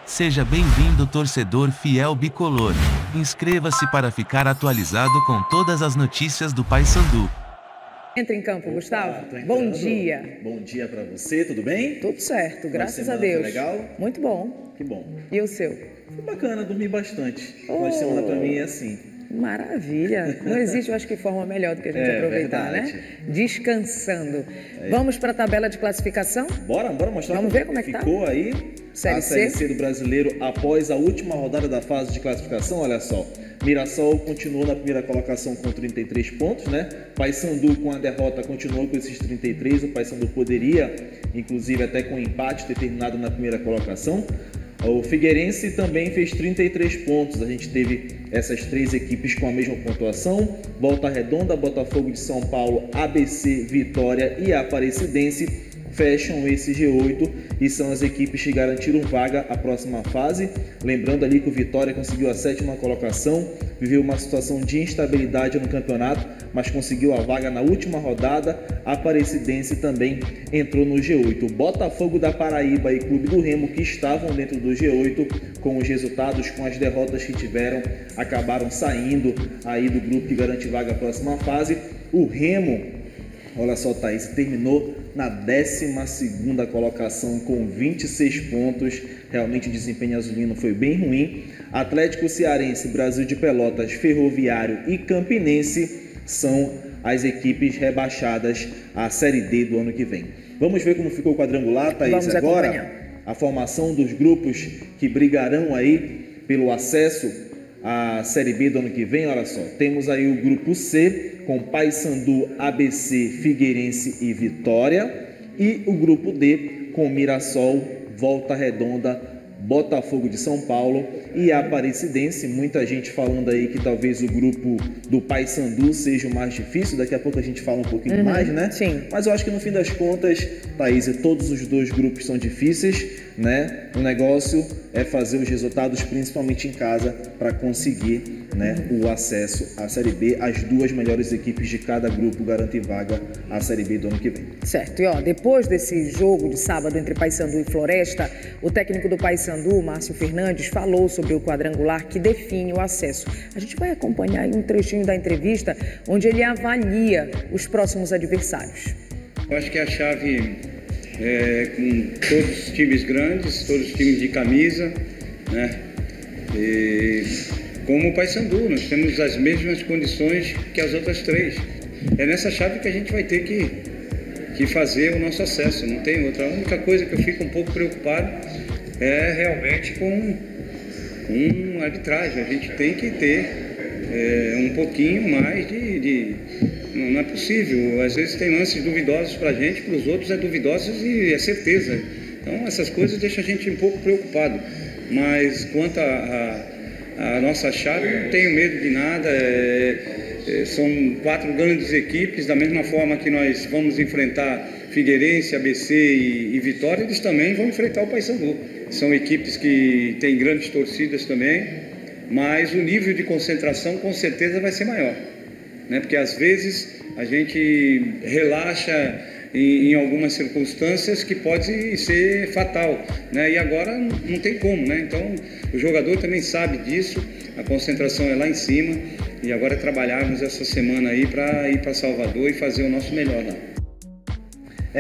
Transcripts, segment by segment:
Seja bem-vindo, torcedor fiel bicolor. Inscreva-se para ficar atualizado com todas as notícias do Paysandu. Entra em campo, Gustavo. Bom dia. Bom dia para você, tudo bem? Tudo certo, graças a Deus. Foi legal? Muito bom. Que bom. E o seu? Foi bacana, dormi bastante. Final de semana para mim é assim. Maravilha. Não existe, eu acho que forma melhor do que a gente aproveitar, verdade. né? Descansando. Vamos para a tabela de classificação? Bora mostrar. Vamos ver como é que tá? Ficou aí Série a Série C C do Brasileiro após a última rodada da fase de classificação. Olha só, Mirassol continuou na primeira colocação com 33 pontos, né? Paysandu com a derrota continuou com esses 33. O Paysandu poderia, inclusive até com empate, ter terminado na primeira colocação. O Figueirense também fez 33 pontos. A gente teve essas três equipes com a mesma pontuação. Volta Redonda, Botafogo de São Paulo, ABC, Vitória e Aparecidense fecham esse G8 e são as equipes que garantiram vaga à próxima fase. Lembrando ali que o Vitória conseguiu a 7ª colocação, viveu uma situação de instabilidade no campeonato, mas conseguiu a vaga na última rodada. A Aparecidense também entrou no G8. O Botafogo da Paraíba e Clube do Remo, que estavam dentro do G8, com os resultados, com as derrotas que tiveram, acabaram saindo aí do grupo que garante vaga à próxima fase. O Remo, olha só, Thaís, terminou na 12ª colocação com 26 pontos. Realmente o desempenho azulino foi bem ruim. Atlético Cearense, Brasil de Pelotas, Ferroviário e Campinense são as equipes rebaixadas à Série D do ano que vem. Vamos ver como ficou o quadrangular, Thaís. Vamos agora acompanhar a formação dos grupos que brigarão aí pelo acesso à Série B do ano que vem. Olha só, temos aí o grupo C com Paysandu, ABC, Figueirense e Vitória, e o grupo D com Mirassol, Volta Redonda, Botafogo de São Paulo e Aparecidense. Muita gente falando aí que talvez o grupo do Paysandu seja o mais difícil. Daqui a pouco a gente fala um pouquinho mais, né? Sim. Mas eu acho que no fim das contas, Thaís, todos os dois grupos são difíceis, né? O negócio é fazer os resultados, principalmente em casa, para conseguir, né, o acesso à Série B. As duas melhores equipes de cada grupo garantem vaga à Série B do ano que vem. Certo. E depois desse jogo de sábado entre Paysandu e Floresta, o técnico do Paysandu, Márcio Fernandes, falou sobre o quadrangular que define o acesso. A gente vai acompanhar aí um trechinho da entrevista onde ele avalia os próximos adversários. Eu acho que a chave com todos os times grandes, todos os times de camisa, né? E como o Paysandu, nós temos as mesmas condições que as outras três. É nessa chave que a gente vai ter que fazer o nosso acesso, não tem outra. A única coisa que eu fico um pouco preocupado é realmente com a arbitragem. A gente tem que ter um pouquinho mais Não é possível. Às vezes tem lances duvidosos para a gente, para os outros é duvidosos e é certeza. Então essas coisas deixam a gente um pouco preocupado. Mas quanto a nossa chave, não tenho medo de nada. São 4 grandes equipes, da mesma forma que nós vamos enfrentar Figueirense, ABC e Vitória, eles também vão enfrentar o Paysandu. São equipes que têm grandes torcidas também, mas o nível de concentração com certeza vai ser maior, né? Porque às vezes a gente relaxa em algumas circunstâncias que pode ser fatal, né? E agora não tem como, né? Então o jogador também sabe disso, a concentração é lá em cima, e agora é trabalharmos essa semana aí para ir para Salvador e fazer o nosso melhor lá.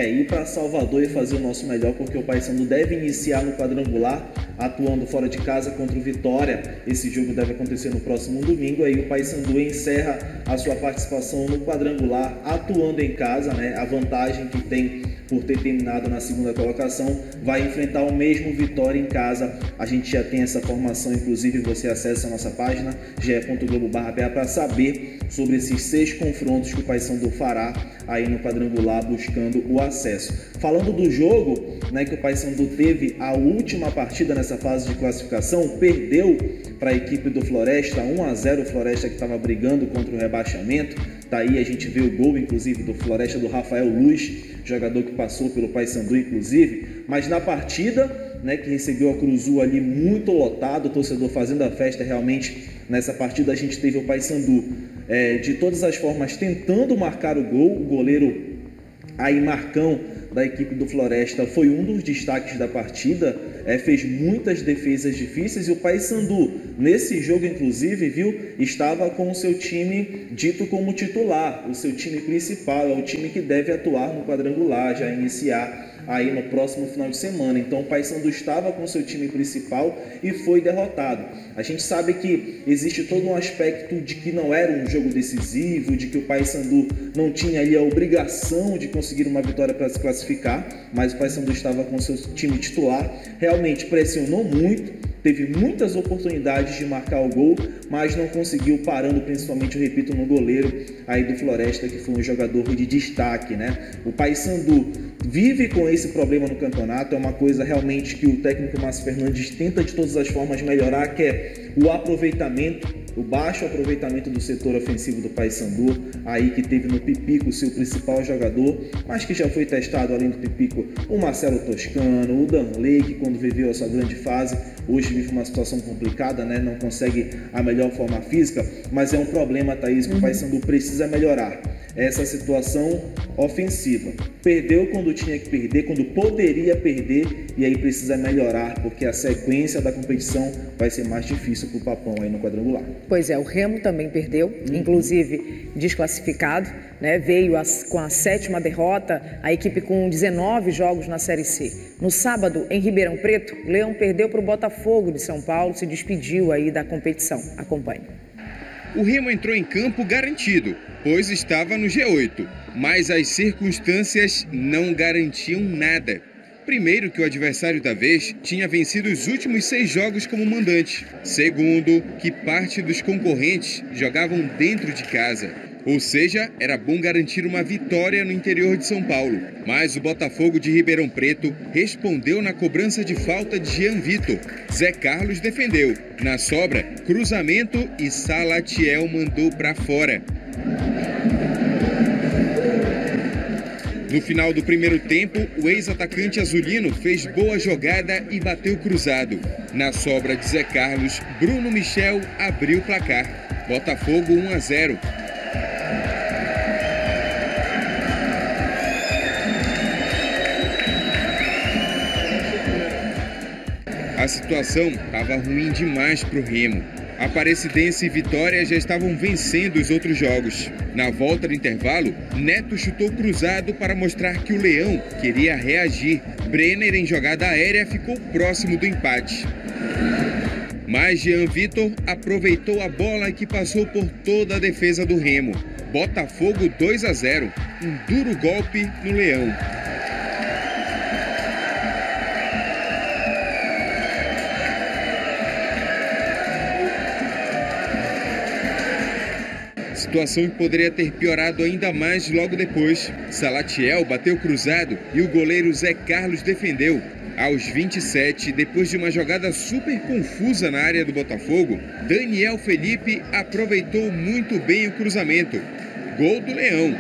Ir para Salvador e fazer o nosso melhor, porque o Paysandu deve iniciar no quadrangular atuando fora de casa contra o Vitória. Esse jogo deve acontecer no próximo domingo. Aí o Paysandu encerra a sua participação no quadrangular atuando em casa, né? A vantagem que tem por ter terminado na 2ª colocação, vai enfrentar o mesmo Vitória em casa. A gente já tem essa formação, inclusive você acessa a nossa página ge.globo.br para saber sobre esses 6 confrontos que o Paysandu fará aí no quadrangular buscando o acesso. Falando do jogo, né, que o Paysandu teve a última partida nessa fase de classificação, perdeu para a equipe do Floresta, 1-0, o Floresta que estava brigando contra o rebaixamento. Daí a gente vê o gol, inclusive, do Floresta, do Rafael Luz, jogador que passou pelo Paysandu, inclusive. Mas na partida, né, que recebeu a Cruzu ali muito lotado, o torcedor fazendo a festa, realmente nessa partida a gente teve o Paysandu de todas as formas tentando marcar o gol. O goleiro aí Marcão da equipe do Floresta foi um dos destaques da partida, fez muitas defesas difíceis, e o Paysandu, nesse jogo inclusive, estava com o seu time dito como titular, o seu time principal, é o time que deve atuar no quadrangular, já iniciar aí no próximo final de semana. Então o Paysandu estava com o seu time principal e foi derrotado. A gente sabe que existe todo um aspecto de que não era um jogo decisivo, de que o Paysandu não tinha ali a obrigação de conseguir uma vitória para se classificar, mas o Paysandu estava com o seu time titular, realmente pressionou muito, teve muitas oportunidades de marcar o gol, mas não conseguiu, parando principalmente, eu repito, no goleiro aí do Floresta, que foi um jogador de destaque, né? O Paysandu vive com esse problema no campeonato, é uma coisa realmente que o técnico Márcio Fernandes tenta de todas as formas melhorar, que é o aproveitamento, o baixo aproveitamento do setor ofensivo do Paysandu, aí que teve no Pipico o seu principal jogador, mas que já foi testado além do Pipico o Marcelo Toscano, o Danley, que quando viveu a sua grande fase, hoje vive uma situação complicada, né? Não consegue a melhor forma física, mas é um problema, Thaís, que o Paysandu precisa melhorar. Essa situação ofensiva. Perdeu quando tinha que perder, quando poderia perder, e aí precisa melhorar, porque a sequência da competição vai ser mais difícil para o Papão aí no quadrangular. Pois é, o Remo também perdeu, inclusive desclassificado, né? Veio com a 7ª derrota, a equipe com 19 jogos na Série C. No sábado, em Ribeirão Preto, o Leão perdeu para o Botafogo de São Paulo, se despediu aí da competição. Acompanhe. O Remo entrou em campo garantido, pois estava no G8, mas as circunstâncias não garantiam nada. Primeiro, que o adversário da vez tinha vencido os últimos 6 jogos como mandante. Segundo, que parte dos concorrentes jogavam dentro de casa. Ou seja, era bom garantir uma vitória no interior de São Paulo. Mas o Botafogo de Ribeirão Preto respondeu na cobrança de falta de Jean Vitor. Zé Carlos defendeu. Na sobra, cruzamento e Salatiel mandou para fora. No final do primeiro tempo, o ex-atacante azulino fez boa jogada e bateu cruzado. Na sobra de Zé Carlos, Bruno Michel abriu o placar. Botafogo 1-0. A situação estava ruim demais para o Remo. Aparecidense e Vitória já estavam vencendo os outros jogos. Na volta do intervalo, Neto chutou cruzado para mostrar que o Leão queria reagir. Brenner, em jogada aérea, ficou próximo do empate. Mas Jean Vitor aproveitou a bola que passou por toda a defesa do Remo. Botafogo 2-0, um duro golpe no Leão. Situação que poderia ter piorado ainda mais logo depois. Salatiel bateu cruzado e o goleiro Zé Carlos defendeu. Aos 27, depois de uma jogada super confusa na área do Botafogo, Daniel Felipe aproveitou muito bem o cruzamento. Gol do Leão.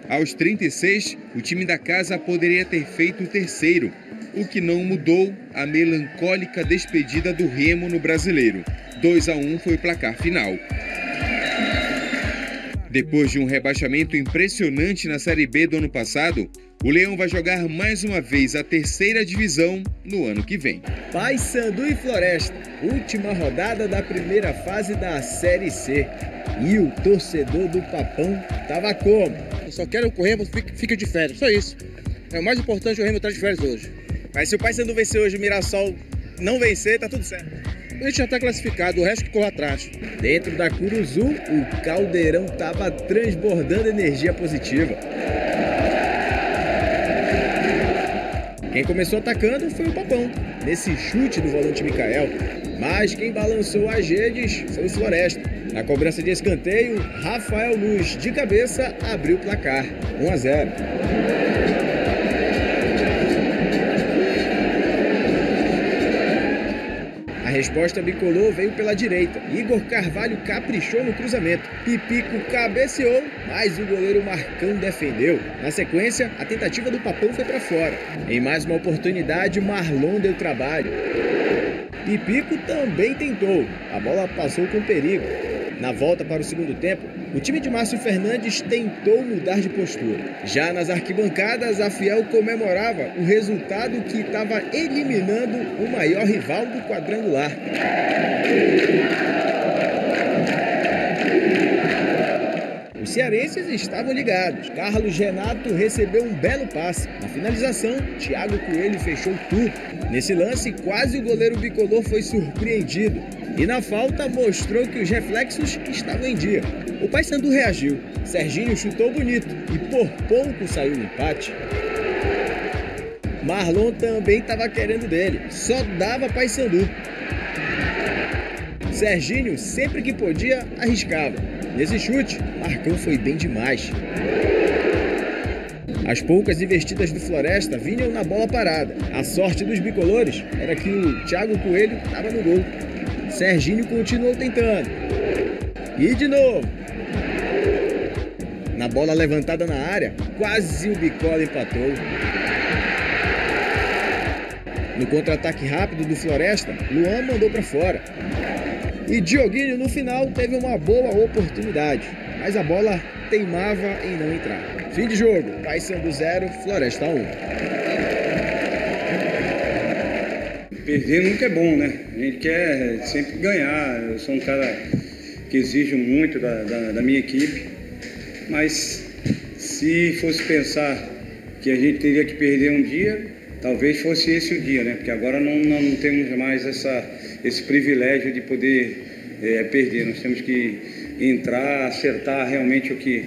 Aos 36, o time da casa poderia ter feito o terceiro, o que não mudou a melancólica despedida do Remo no Brasileiro. 2-1 foi o placar final. Depois de um rebaixamento impressionante na Série B do ano passado, o Leão vai jogar mais uma vez a 3ª divisão no ano que vem. Paysandu e Floresta, última rodada da primeira fase da Série C. E o torcedor do Papão tava como? Eu só quero que o Remo fique de férias, só isso. É o mais importante, o Remo estar de férias hoje. Mas se o Paysandu vencer hoje e o Mirassol não vencer, tá tudo certo. A gente já está classificado, o resto que corre atrás. Dentro da Curuzu, o caldeirão tava transbordando energia positiva. Quem começou atacando foi o Papão, nesse chute do volante Micael. Mas quem balançou as redes foi o Floresta. Na cobrança de escanteio, Rafael Luz, de cabeça, abriu o placar, 1-0. A resposta bicolor veio pela direita. Igor Carvalho caprichou no cruzamento. Pipico cabeceou, mas o goleiro Marcão defendeu. Na sequência, a tentativa do Papão foi para fora. Em mais uma oportunidade, Marlon deu trabalho. Pipico também tentou. A bola passou com perigo. Na volta para o segundo tempo, o time de Márcio Fernandes tentou mudar de postura. Já nas arquibancadas, a Fiel comemorava o resultado que estava eliminando o maior rival do quadrangular. Os cearenses estavam ligados. Carlos Renato recebeu um belo passe. Na finalização, Thiago Coelho fechou tudo. Nesse lance, quase o goleiro bicolor foi surpreendido. E na falta, mostrou que os reflexos estavam em dia. O Paysandu reagiu. Serginho chutou bonito e por pouco saiu o empate. Marlon também estava querendo dele. Só dava Paysandu. Serginho, sempre que podia, arriscava. Nesse chute, Marcão foi bem demais. As poucas investidas do Floresta vinham na bola parada. A sorte dos bicolores era que o Thiago Coelho estava no gol. Serginho continuou tentando. E de novo. Na bola levantada na área, quase o Bicola empatou. No contra-ataque rápido do Floresta, Luan mandou para fora. E Dioguinho, no final, teve uma boa oportunidade, mas a bola teimava em não entrar. Fim de jogo, Paysandu 0, Floresta 1. Perder nunca é bom, né? A gente quer sempre ganhar. Eu sou um cara que exijo muito da minha equipe, mas se fosse pensar que a gente teria que perder um dia, talvez fosse esse o dia, né? Porque agora não temos mais esse privilégio de poder perder. Nós temos que entrar, acertar realmente o que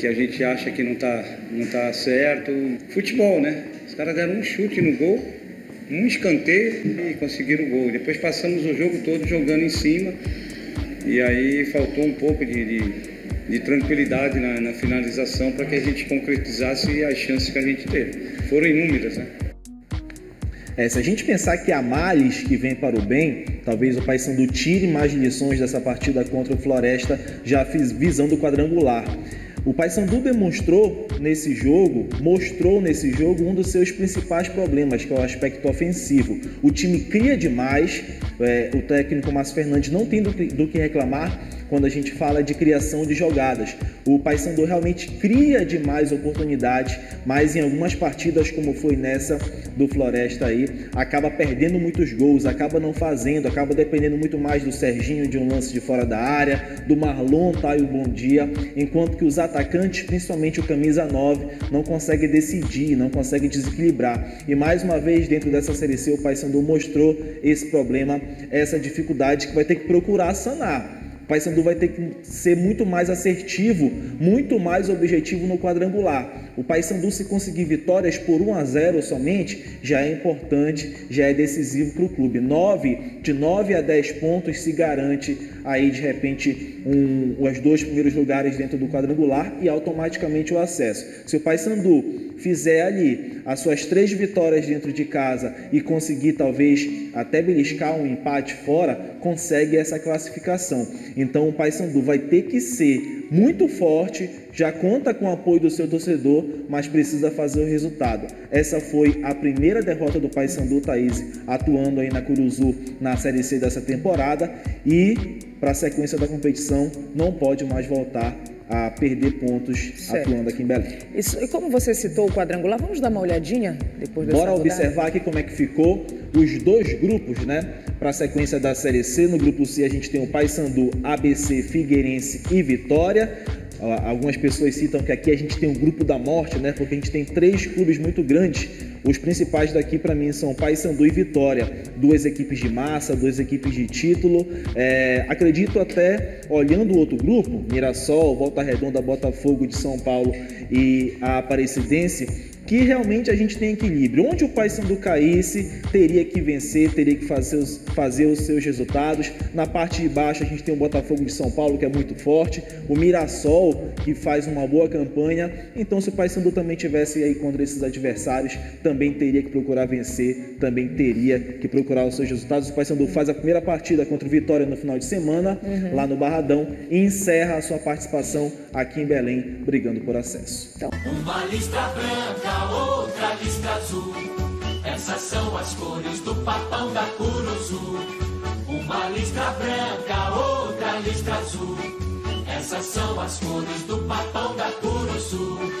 a gente acha que não tá certo. Futebol, né? Os caras deram um chute no gol, um escanteio e conseguiram o gol. Depois passamos o jogo todo jogando em cima e aí faltou um pouco de tranquilidade na finalização para que a gente concretizasse as chances que a gente teve. Foram inúmeras, né? Se a gente pensar que há males que vem para o bem, talvez o Paysandu tire mais lições dessa partida contra o Floresta, já visando o quadrangular. O Paysandu mostrou nesse jogo um dos seus principais problemas, que é o aspecto ofensivo. O time cria demais, o técnico Márcio Fernandes não tem do que reclamar quando a gente fala de criação de jogadas. O Paysandu realmente cria demais oportunidades, mas em algumas partidas, como foi nessa do Floresta aí, acaba perdendo muitos gols, acaba não fazendo, acaba dependendo muito mais do Serginho de um lance de fora da área, do Marlon, tá, e o Bom Dia, enquanto que os atacantes, principalmente o camisa 9, não conseguem decidir, não conseguem desequilibrar. E mais uma vez, dentro dessa Série C, o Paysandu mostrou esse problema, essa dificuldade que vai ter que procurar sanar. O Paysandu vai ter que ser muito mais assertivo, muito mais objetivo no quadrangular. O Paysandu, se conseguir vitórias por 1-0 somente, já é importante, já é decisivo para o clube. De 9 a 10 pontos se garante aí, de repente, os 2 primeiros lugares dentro do quadrangular e automaticamente o acesso. Se o Paysandu fizer ali as suas 3 vitórias dentro de casa e conseguir talvez até beliscar um empate fora, consegue essa classificação. Então o Paysandu vai ter que ser muito forte, já conta com o apoio do seu torcedor, mas precisa fazer o resultado. Essa foi a primeira derrota do Paysandu, Thaís, atuando aí na Curuzu na Série C dessa temporada, e para a sequência da competição não pode mais voltar a perder pontos, certo, atuando aqui em Belém. Isso, e como você citou o quadrangular, vamos dar uma olhadinha depois dessa rodada? Bora observar aqui como é que ficou os 2 grupos, né? Para a sequência da Série C. No grupo C a gente tem o Paysandu, ABC, Figueirense e Vitória. Algumas pessoas citam que aqui a gente tem o grupo da morte, né? Porque a gente tem 3 clubes muito grandes. Os principais daqui para mim são Paysandu e Vitória, 2 equipes de massa, 2 equipes de título. Acredito até, olhando o outro grupo, Mirassol, Volta Redonda, Botafogo de São Paulo e a Aparecidense, que realmente a gente tem equilíbrio. Onde o Paysandu caísse, teria que vencer, teria que fazer os seus resultados. Na parte de baixo a gente tem o Botafogo de São Paulo, que é muito forte, o Mirassol, que faz uma boa campanha. Então, se o Paysandu também tivesse aí contra esses adversários, também teria que procurar vencer, também teria que procurar os seus resultados. O Paysandu faz a primeira partida contra o Vitória no final de semana, lá no Barradão, e encerra a sua participação aqui em Belém, brigando por acesso. Então, uma listra branca, outra listra azul, essas são as cores do papão da Curuzu. Uma listra branca, outra listra azul. Essas são as cores do papão da Curuçu.